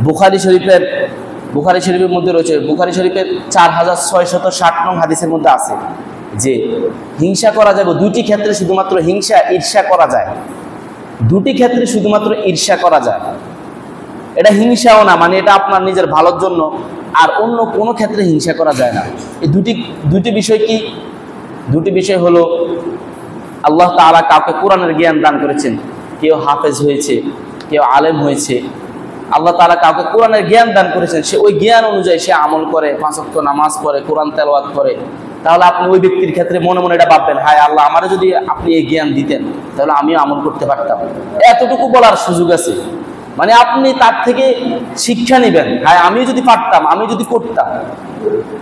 বুখারী শরীফের মধ্যে রয়েছে, বুখারী শরীফের 4660 নং হাদিসের মধ্যে আছে যে হিংসা করা যাবে দুটি ক্ষেত্রে, শুধুমাত্র হিংসা ঈর্ষা করা যায়, দুটি ক্ষেত্রে শুধুমাত্র ঈর্ষা করা যায়। এটা হিংসাও না, মানে এটা আপনার নিজের ভালোর জন্য, আর অন্য কোনো ক্ষেত্রে হিংসা করা যায় না। এই দুটি বিষয় কি? দুটি বিষয় হলো, আল্লাহ তাআলা কাউকে কোরআনের জ্ঞান দান করেছেন, কেউ হাফেজ হয়েছে, কেউ আলেম হয়েছে। আল্লাহ তাআলা কাউকে কোরআনের জ্ঞান দান করেছেন, সে ওই জ্ঞান অনুযায়ী সে আমল করে, 5 ওয়াক্ত নামাজ পড়ে, কোরআন তেলাওয়াত করে। তাহলে আপনি ওই ব্যক্তির ক্ষেত্রে মনে মনে এটা ভাববেন, হায় আল্লাহ, আমারে যদি আপনি এই জ্ঞান দিতেন তাহলে আমিও আমল করতে পারতাম। এতটুকু বলার সুযোগ আছে, মানে আপনি তার থেকে শিক্ষা নেবেন, হায় আমিও যদি পারতাম, আমি যদি করতাম।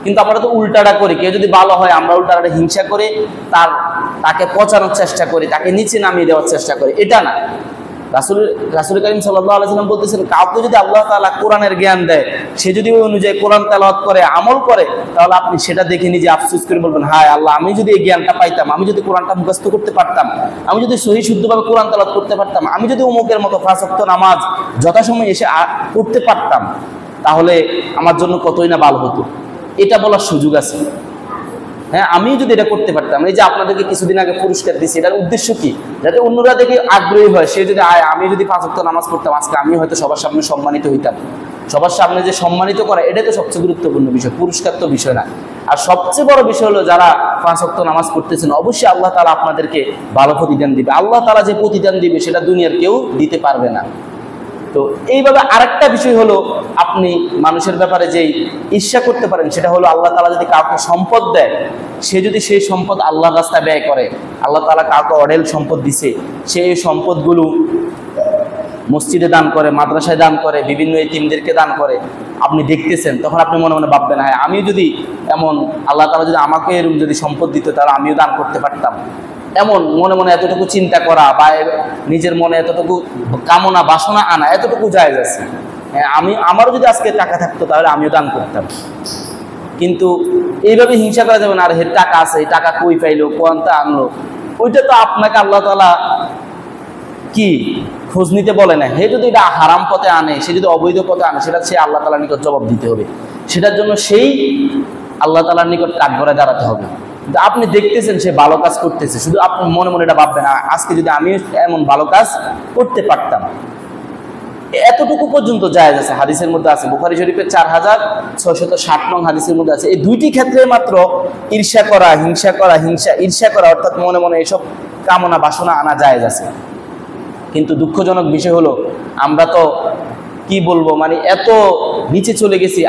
কিন্তু আমরা তো উল্টাটা করি, কেউ যদি ভালো হয় আমরা উল্টাটা হিংসা করে তাকে পচানোর চেষ্টা করি, তাকে নিচে নামিয়ে দেওয়ার চেষ্টা করি। এটা না। রাসূল কারীম সাল্লাল্লাহু আলাইহি ওয়াসাল্লাম বলতেছেন, কাউকে যদি আল্লাহ তাআলা কোরআনের জ্ঞান দেয়, সে যদি ওই অনুযায়ী কোরআন তেলাওয়াত করে, আমল করে, তাহলে আপনি সেটা দেখে নিজে আফসোস করে বলবেন, হায় আল্লাহ, আমি যদি এই জ্ঞানটা পাইতাম, আমি যদি কোরআনটা মুখস্থ করতে পারতাম, আমি যদি সহি শুদ্ধভাবে কোরআন তেলাওয়াত করতে পারতাম, আমি যদি অমুকের মতো 5 ওয়াক্ত নামাজ যথাসময়ে এসে পড়তে পারতাম, তাহলে আমার জন্য কতই না ভালো হতো। এটা বলার সুযোগ আছে। হ্যাঁ, আমি যদি এটা করতে পারতাম। এই যে আপনাদেরকে কিছুদিন আগে পুরস্কার দিচ্ছি, এটার উদ্দেশ্য কি? যাতে অন্যরা দেখে আগ্রহী হয়, সে যদি আমি যদি 5 ওয়াক্ত নামাজ পড়তাম, আজকে আমি হয়তো সবার সামনে সম্মানিত হইতাম। সবার সামনে যে সম্মানিত করা, এটাই তো সবচেয়ে গুরুত্বপূর্ণ বিষয়, পুরস্কার তো বিষয় না। আর সবচেয়ে বড় বিষয় হলো, যারা 5 ওয়াক্ত নামাজ পড়তেছেন, অবশ্যই আল্লাহ তাআলা আপনাদেরকে ভালো প্রতিদান দিবে। আল্লাহ তাআলা যে প্রতিদান দিবে সেটা দুনিয়ার কেউ দিতে পারবে না। তো এইভাবে আরেকটা বিষয় হলো, আপনি মানুষের ব্যাপারে যেই ঈর্ষা করতে পারেন, সেটা হলো আল্লাহ তাআলা যদি কাউকে সম্পদ দেয়, সে যদি সেই সম্পদ আল্লাহর রাস্তায় ব্যয় করে, আল্লাহ তাআলা কাউকে অঢেল সম্পদ দিছে, সেই সম্পদগুলো মসজিদে দান করে, মাদ্রাসায় দান করে, বিভিন্ন এতিমদেরকে দান করে, আপনি দেখতেছেন, তখন আপনি মনে মনে ভাববেন, হ্যাঁ, আমিও যদি এমন, আল্লাহ তাআলা যদি আমাকে এরকম যদি সম্পদ দিত, তাহলে আমিও দান করতে পারতাম। এমন মনে মনে এতটুকু চিন্তা করা বা নিজের মনে এতটুকু কামনা বাসনা আনা, এতটুকু জায়েজ আছে। আমারও যদি আজকে টাকা থাকতো তাহলে আমিও দান করতাম। কিন্তু এইভাবে হিংসা করা যাবে না, আর হের টাকা আছে, এই টাকা কই পাইলো, কোনটা আনলো, ওইটা তো আপনাকে আল্লাহ তাআলা কি খোঁজ নিতে বলে না। হে যদি এটা হারাম পথে আনে, সে যদি অবৈধ পথে আনে, সেটা সে আল্লাহ তাআলার নিকট জবাব দিতে হবে। সেটার জন্য সেই আল্লাহ তাআলার নিকট কাঠগড়ায় দাঁড়াতে হবে। আপনি দেখতেছেন সে ভালো কাজ করতেছে, শুধু আপনি মনে মনে এটা ভাববেন, আজকে যদি আমি এমন ভালো কাজ করতে পারতাম। এতটুকু পর্যন্ত জায়েজ আছে, হাদিসের মধ্যে আছে, বুখারী শরীফের 4660 নং হাদিসের মধ্যে আছে। এই দুইটি ক্ষেত্রে মাত্র ঈর্ষা করা, ঈর্ষা করা অর্থাৎ মনে মনে এসব কামনা বাসনা আনা জায়েজ আছে। কিন্তু দুঃখজনক বিষয় হলো, আমরা তো কি বলবো, মানে এত নিচে চলে গেছি।